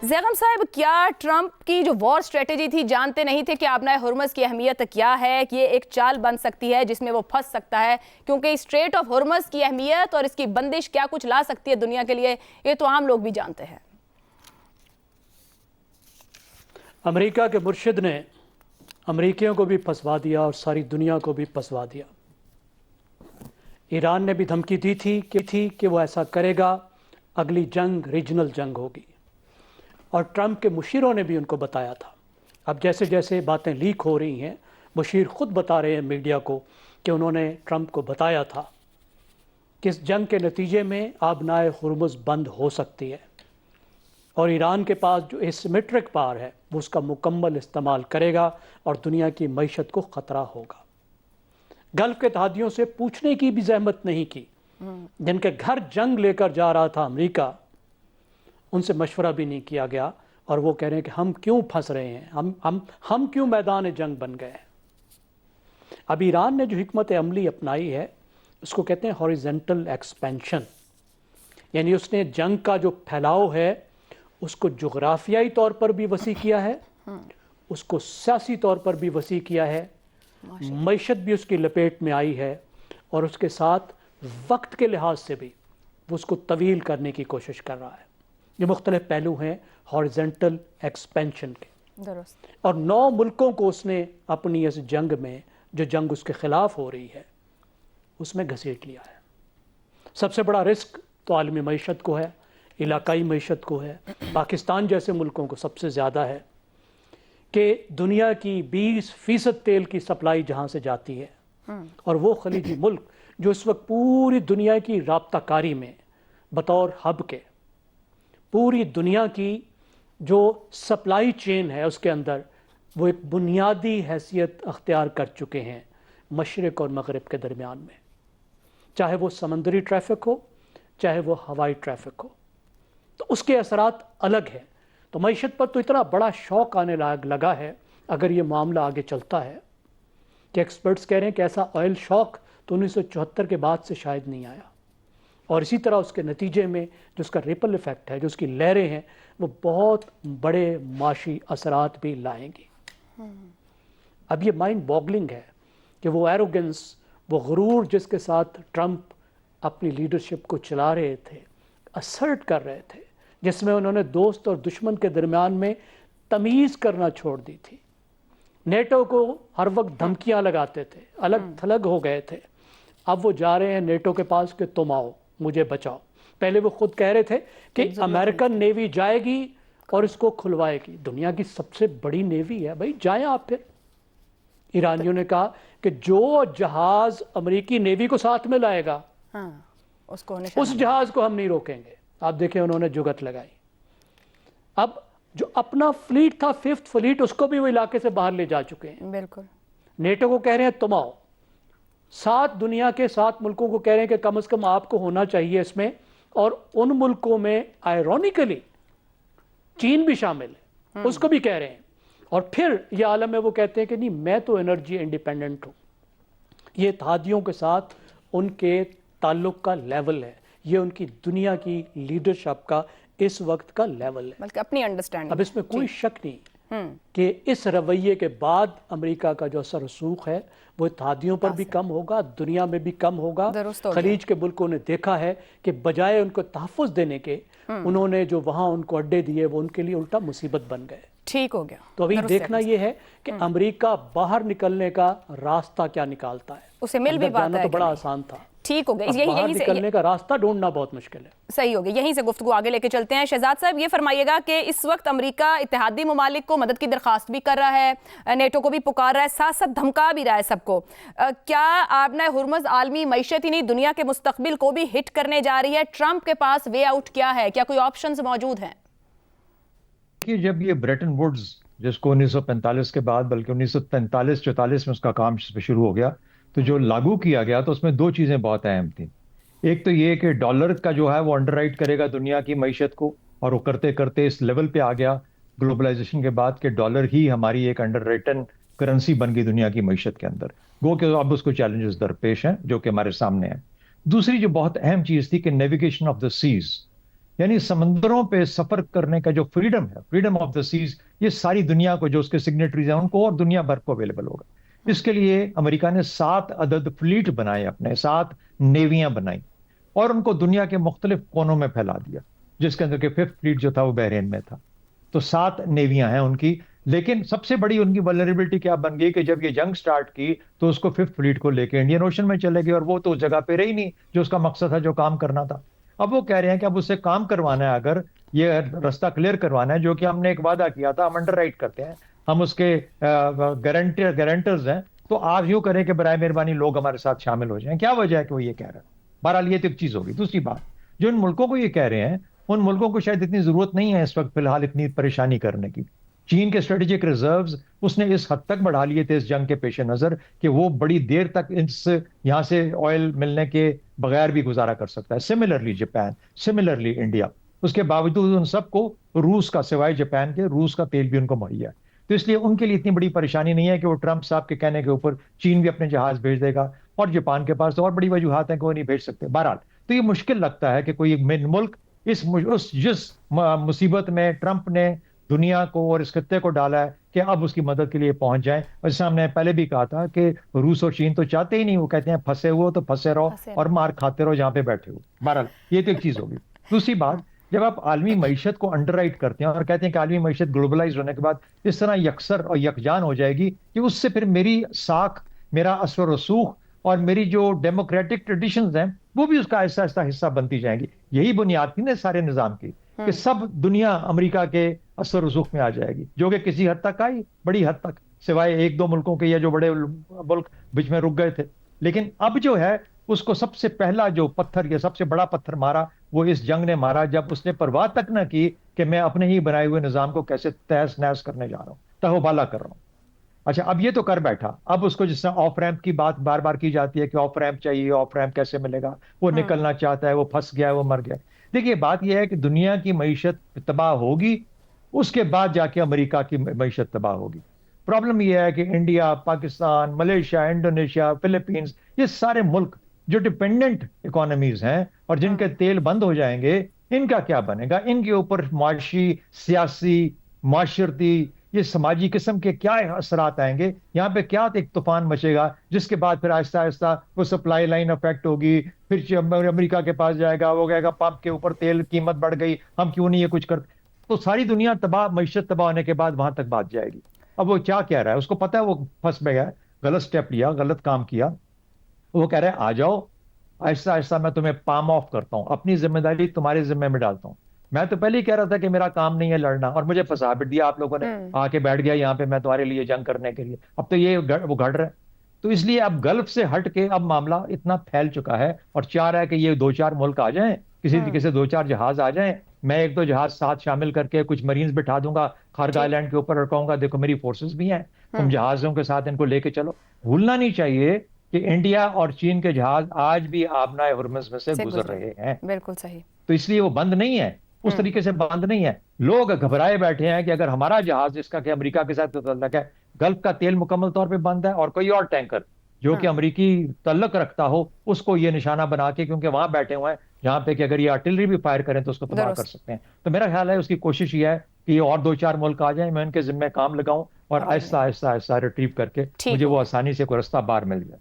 زیغم صاحب، کیا ٹرمپ کی جو وار اسٹریٹجی تھی جانتے نہیں تھے کہ آبنائے ہرمز کی اہمیت کیا ہے، کہ یہ ایک چال بن سکتی ہے جس میں وہ پھنس سکتا ہے؟ کیونکہ اسٹریٹ آف ہرمز کی اہمیت اور اس کی بندش کیا کچھ لا سکتی ہے دنیا کے لیے، یہ تو عام لوگ بھی جانتے ہیں۔ امریکہ کے مرشد نے امریکیوں کو بھی پھنسوا دیا اور ساری دنیا کو بھی پھنسوا دیا۔ ایران نے بھی دھمکی دی تھی کہ وہ ایسا کرے گا، اگلی جنگ ریجنل جنگ ہوگی، اور ٹرمپ کے مشیروں نے بھی ان کو بتایا تھا۔ اب جیسے جیسے باتیں لیک ہو رہی ہیں، مشیر خود بتا رہے ہیں میڈیا کو کہ انہوں نے ٹرمپ کو بتایا تھا کہ اس جنگ کے نتیجے میں آبنائے ہرمز بند ہو سکتی ہے، اور ایران کے پاس جو ایسیمیٹرک پاور ہے وہ اس کا مکمل استعمال کرے گا اور دنیا کی معیشت کو خطرہ ہوگا۔ گلف کے اتحادیوں سے پوچھنے کی بھی زحمت نہیں کی، جن کے گھر جنگ لے کر جا رہا تھا امریکہ، ان سے مشورہ بھی نہیں کیا گیا، اور وہ کہہ رہے ہیں کہ ہم کیوں پھنس رہے ہیں، ہم کیوں میدان جنگ بن گئے ہیں۔ اب ایران نے جو حکمت عملی اپنائی ہے اس کو کہتے ہیں ہاریزنٹل ایکسپینشن، یعنی اس نے جنگ کا جو پھیلاؤ ہے اس کو جغرافیائی طور پر بھی وسیع کیا ہے، اس کو سیاسی طور پر بھی وسیع کیا ہے، معیشت بھی اس کی لپیٹ میں آئی ہے، اور اس کے ساتھ وقت کے لحاظ سے بھی وہ اس کو طویل کرنے کی کوشش کر رہا ہے۔ یہ مختلف پہلو ہیں ہاریزنٹل ایکسپینشن کے، درست۔ اور 9 ملکوں کو اس نے اپنی اس جنگ میں، جو جنگ اس کے خلاف ہو رہی ہے، اس میں گھسیٹ لیا ہے۔ سب سے بڑا رسک تو عالمی معیشت کو ہے، علاقائی معیشت کو ہے، پاکستان جیسے ملکوں کو سب سے زیادہ ہے، کہ دنیا کی 20% تیل کی سپلائی جہاں سے جاتی ہے، اور وہ خلیجی ملک جو اس وقت پوری دنیا کی رابطہ کاری میں بطور ہب کے، پوری دنیا کی جو سپلائی چین ہے اس کے اندر وہ ایک بنیادی حیثیت اختیار کر چکے ہیں مشرق اور مغرب کے درمیان میں، چاہے وہ سمندری ٹریفک ہو، چاہے وہ ہوائی ٹریفک ہو، تو اس کے اثرات الگ ہیں۔ تو معیشت پر تو اتنا بڑا شوق آنے لگا ہے اگر یہ معاملہ آگے چلتا ہے، کہ ایکسپرٹس کہہ رہے ہیں کہ ایسا آئل شوق تو 1974 کے بعد سے شاید نہیں آیا، اور اسی طرح اس کے نتیجے میں جو اس کا ریپل ایفیکٹ ہے، جو اس کی لہریں ہیں، وہ بہت بڑے معاشی اثرات بھی لائیں گی۔ اب یہ مائنڈ بوگلنگ ہے کہ وہ ایروگنس، وہ غرور جس کے ساتھ ٹرمپ اپنی لیڈرشپ کو چلا رہے تھے، اسرٹ کر رہے تھے، جس میں انہوں نے دوست اور دشمن کے درمیان میں تمیز کرنا چھوڑ دی تھی، نیٹو کو ہر وقت دھمکیاں لگاتے تھے، الگ تھلگ ہو گئے تھے، اب وہ جا رہے ہیں نیٹو کے پاس کہ تم آؤ مجھے بچاؤ۔ پہلے وہ خود کہہ رہے تھے کہ امریکن نیوی جائے گی اور اس کو کھلوائے گی، دنیا کی سب سے بڑی نیوی ہے بھائی، جائیں آپ پھر۔ ایرانیوں نے کہا کہ جو جہاز امریکی نیوی کو ساتھ میں لائے گا اس جہاز کو ہم نہیں روکیں گے۔ آپ دیکھیں انہوں نے جگت لگائی۔ اب جو اپنا فلیٹ تھا، 5th فلیٹ، اس کو بھی وہ علاقے سے باہر لے جا چکے ہیں۔ بالکل۔ نیٹو کو کہہ رہے ہیں تم آؤ، 7 دنیا کے 7 ملکوں کو کہہ رہے ہیں کہ کم از کم آپ کو ہونا چاہیے اس میں، اور ان ملکوں میں آئرونیکلی چین بھی شامل ہے، اس کو بھی کہہ رہے ہیں۔ اور پھر یہ عالم میں وہ کہتے ہیں کہ نہیں، میں تو انرجی انڈیپینڈنٹ ہوں۔ یہ اتحادیوں کے ساتھ ان کے تعلق کا لیول ہے، یہ ان کی دنیا کی لیڈرشپ کا اس وقت کا لیول ہے، بلکہ اپنی انڈرسٹینڈنگ۔ اب اس میں کوئی شک نہیں کہ اس رویے کے بعد امریکہ کا جو اثر رسوخ ہے وہ اتحادیوں پر بھی کم ہوگا، دنیا میں بھی کم ہوگا۔ خلیج کے ملکوں نے دیکھا ہے کہ بجائے ان کو تحفظ دینے کے، انہوں نے جو وہاں ان کو اڈے دیے وہ ان کے لیے الٹا مصیبت بن گئے۔ ٹھیک ہو گیا۔ تو ابھی دیکھنا یہ ہے کہ امریکہ باہر نکلنے کا راستہ کیا نکالتا ہے۔ اسے مل بھی پاتا ہے تو بڑا آسان تھا، ٹھیک ہو گیا، باہر نکلنے کا راستہ ڈھونڈنا بہت مشکل ہے۔ صحیح ہو گیا، یہیں سے گفتگو آگے لے کے چلتے ہیں۔ شہزاد صاحب، یہ فرمائیے گا کہ اس وقت امریکہ اتحادی ممالک کو مدد کی درخواست بھی کر رہا ہے، نیٹو کو بھی پکار رہا ہے، ساتھ ساتھ دھمکا بھی رہا ہے سب کو، کیا آبنائے ہرمز عالمی معیشت ہی نہیں دنیا کے مستقبل کو بھی ہٹ کرنے جا رہی ہے؟ ٹرمپ کے پاس وے آؤٹ کیا ہے؟ کیا کوئی آپشنز موجود ہیں؟ کہ جب یہ بریٹن ووڈز، جس کو 1945 کے بعد بلکہ 1943-44 میں اس کا کام شروع ہو گیا، تو جو لاگو کیا گیا تو اس میں 2 چیزیں بہت اہم تھیں۔ ایک تو یہ کہ ڈالر کا جو ہے وہ انڈر رائٹ کرے گا دنیا کی معیشت کو، اور وہ کرتے کرتے اس لیول پہ آ گیا گلوبلائزیشن کے بعد کہ ڈالر ہی ہماری ایک انڈر ریٹن کرنسی بن گئی دنیا کی معیشت کے اندر، گو کہ اب اس کو چیلنجز درپیش ہیں جو کہ ہمارے سامنے ہیں۔ دوسری جو بہت اہم چیز تھی کہ نیویگیشن آف دا سیز، یعنی سمندروں پہ سفر کرنے کا جو فریڈم ہے، فریڈم آف دا سیز، یہ ساری دنیا کو جو اس کے سگنیٹریز ہیں ان کو اور دنیا بھر کو اویلیبل ہوگا. اس کے لیے امریکہ نے 7 عدد فلیٹ بنائے، اپنے 7 نیویاں بنائیں اور ان کو دنیا کے مختلف کونوں میں پھیلا دیا، جس کے اندر کہ 5th فلیٹ جو تھا وہ بحرین میں تھا. تو 7 نیویاں ہیں ان کی. لیکن سب سے بڑی ان کی ولنریبلٹی کیا بن گئی کہ جب یہ جنگ سٹارٹ کی تو اس کو 5th فلیٹ کو لے کے انڈین اوشن میں چلے گئے، اور وہ تو اس جگہ پہ رہی نہیں جو اس کا مقصد تھا، جو کام کرنا تھا. اب وہ کہہ رہے ہیں کہ اب اس سے کام کروانا ہے، اگر یہ راستہ کلیئر کروانا ہے جو کہ ہم نے ایک وعدہ کیا تھا، ہم انڈر رائٹ کرتے ہیں، ہم اس کے گارنٹرز ہیں، تو آپ یوں کریں کہ برائے مہربانی لوگ ہمارے ساتھ شامل ہو جائیں. کیا وجہ ہے کہ وہ یہ کہہ رہے ہیں؟ بہرحال یہ تو ایک چیز ہوگی. دوسری بات، جو ان ملکوں کو یہ کہہ رہے ہیں، ان ملکوں کو شاید اتنی ضرورت نہیں ہے اس وقت فی الحال اتنی پریشانی کرنے کی. چین کے اسٹریٹجک ریزروز اس نے اس حد تک بڑھا لیے تھے اس جنگ کے پیش نظر کہ وہ بڑی دیر تک یہاں سے آئل ملنے کے بغیر بھی گزارا کر سکتا ہے. Similarly Japan, similarly India. اس کے باوجود ان سب کو روس کا، سوائے جاپان کے، روس کا تیل بھی ان کو مہیا ہے. تو اس لیے ان کے لیے اتنی بڑی پریشانی نہیں ہے کہ وہ ٹرمپ صاحب کے کہنے کے اوپر چین بھی اپنے جہاز بھیج دے گا، اور جاپان کے پاس تو اور بڑی وجوہات ہیں کہ وہ نہیں بھیج سکتے. بہرحال تو یہ مشکل لگتا ہے کہ کوئی ملک جس مصیبت میں ٹرمپ نے دنیا کو اور اس خطے کو ڈالا ہے کہ اب اس کی مدد کے لیے پہنچ جائیں. اور جیسے ہم نے پہلے بھی کہا تھا کہ روس اور چین تو چاہتے ہی نہیں، وہ کہتے ہیں پھنسے ہوئے تو پھنسے رہو اور مار کھاتے رہو جہاں پہ بیٹھے ہو. بہرحال یہ تو ایک چیز ہوگی. دوسری بات، جب آپ عالمی معیشت کو انڈر رائٹ کرتے ہیں اور کہتے ہیں کہ عالمی معیشت گلوبلائز ہونے کے بعد اس طرح یکسر اور یکجان ہو جائے گی کہ اس سے پھر میری ساکھ، میرا اثر و رسوخ اور میری جو ڈیموکریٹک ٹریڈیشنز ہیں وہ بھی اس کا آہستہ آہستہ حصہ بنتی جائیں گی. یہی بنیاد تھی نا سارے نظام کی، کہ سب دنیا امریکہ کے اثر و رسوخ میں آ جائے گی، جو کہ کسی حد تک آئی، بڑی حد تک، سوائے 1-2 ملکوں کے یا جو بڑے ملک بیچ میں رک گئے تھے. لیکن اب جو ہے اس کو سب سے پہلا جو پتھر یا سب سے بڑا پتھر مارا وہ اس جنگ نے مارا، جب اس نے پرواہ تک نہ کی کہ میں اپنے ہی بنائے ہوئے نظام کو کیسے تہس نہس کرنے جا رہا ہوں، تہوبالا کر رہا ہوں. اچھا، اب یہ تو کر بیٹھا. اب اس کو جس طرح آف ریمپ کی بات بار بار کی جاتی ہے کہ آف ریمپ چاہیے، آف ریمپ کیسے ملے گا، وہ نکلنا چاہتا ہے، وہ پھنس گیا ہے، وہ مر گیا. دیکھیے بات یہ ہے کہ دنیا کی معیشت تباہ ہوگی، اس کے بعد جا کے امریکہ کی معیشت تباہ ہوگی. پرابلم یہ ہے کہ انڈیا، پاکستان، ملیشیا، انڈونیشیا، فلپینز، یہ سارے ملک جو ڈیپینڈنٹ اکانومیز ہیں اور جن کے تیل بند ہو جائیں گے، ان کا کیا بنے گا؟ ان کے اوپر معاشی، سیاسی، معاشرتی، یہ سماجی قسم کے کیا اثرات آئیں گے؟ یہاں پہ کیا ایک طوفان مچے گا جس کے بعد پھر آہستہ آہستہ وہ سپلائی لائن افیکٹ ہوگی، پھر امریکہ کے پاس جائے گا، وہ کہے گا پمپ کے اوپر تیل قیمت بڑھ گئی، ہم کیوں نہیں یہ کچھ کرتے. تو ساری دنیا تباہ، معیشت تباہ ہونے کے بعد وہاں تک بات جائے گی. اب وہ کیا کہہ رہا ہے؟ اس کو پتا ہے وہ پھنس گیا ہے، غلط سٹیپ لیا، غلط کام کیا. وہ کہہ رہے ہیں آ جاؤ، آہستہ آہستہ میں تمہیں پام آف کرتا ہوں، اپنی ذمہ داری تمہارے ذمہ میں ڈالتا ہوں. میں تو پہلے ہی کہہ رہا تھا کہ میرا کام نہیں ہے لڑنا، اور مجھے پھنسا بھی دیا آپ لوگوں نے، آ کے بیٹھ گیا یہاں پہ میں تمہارے لیے جنگ کرنے کے لیے. اب تو یہ وہ گھڑ رہا ہے. تو اس لیے اب گلف سے ہٹ کے اب معاملہ اتنا پھیل چکا ہے اور چاہ رہا ہے کہ یہ 2-4 ملک آ جائیں، کسی طریقے سے 2-4 جہاز آ جائیں، میں 1-2 جہاز ساتھ شامل کر کے کچھ مرینز بٹھا دوں گا خارگا آئلینڈ کے اوپر اور کہوں گا دیکھو میری فورسز بھی ہیں، تم جہازوں کے ساتھ ان کو لے کے چلو. بھولنا نہیں چاہیے کہ انڈیا اور چین کے جہاز آج بھی آبنائے ہرمز میں سے گزر رہے ہیں. بالکل صحیح. تو اس لیے وہ بند نہیں ہے، اس طریقے سے بند نہیں ہے. لوگ گھبرائے بیٹھے ہیں کہ اگر ہمارا جہاز جس کا کہ امریکہ کے ساتھ تعلق ہے، گلف کا تیل مکمل طور پہ بند ہے اور کوئی اور ٹینکر جو کہ امریکی تعلق رکھتا ہو اس کو یہ نشانہ بنا کے، کیونکہ وہاں بیٹھے ہوئے ہیں جہاں پہ کہ اگر یہ آرٹلری بھی فائر کریں تو اس کو تباہ کر سکتے ہیں. تو میرا خیال ہے اس کی کوشش یہ ہے کہ یہ اور 2-4 ملک آ جائیں، میں ان کے ذمہ کام لگاؤں اور آہستہ آہستہ آہستہ ریٹریو کر کے مجھے وہ آسانی سے کوئی رستہ باہر مل جائے.